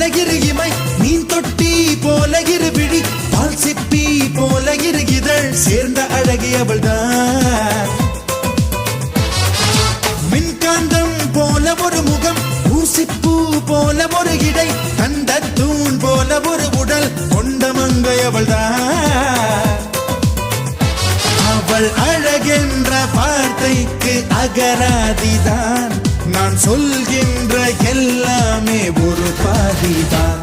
போலகிரு இமை மீன் தொட்டி போலகிரு விழி பால் சிப்பி போலகிரு இதழ் சேர்ந்த அழகியவள் தான் மின்காந்தம் போல ஒரு முகம் ஊசிப்பூ போல ஒரு இடை கண்ட தூண் போல ஒரு உடல் கொண்ட மங்கையவள் தான் அவள் அழகென்ற வார்த்தைக்கு அகராதிதான் நான் சொல்கின்ற எல்லாமே ஒரு பாதிதான்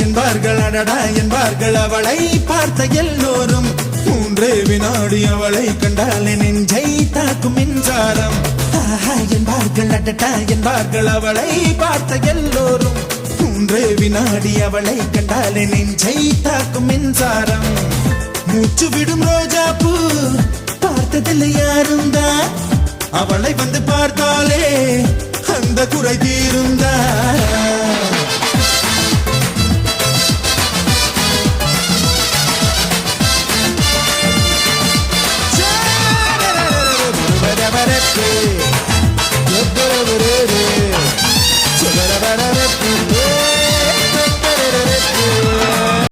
என்பார்கள் அடடா என்பார்கள் அவளை பார்த்த எல்லோரும் 3 வினாடி அவளை கண்டால் நெஞ்சை தாக்கும் மின்சாரம் என்பார்கள் அடடா என்பார்கள் அவளை பார்த்த எல்லோரும் 3 வினாடி அவளை கண்டால் நெஞ்சை தாக்கும் மின்சாரம் மூச்சு விடும் ரோஜா பூ பார்த்ததில்லை யாரும் தான் அவளை வந்து பார்த்தாலே அந்த குறை தீருந்தா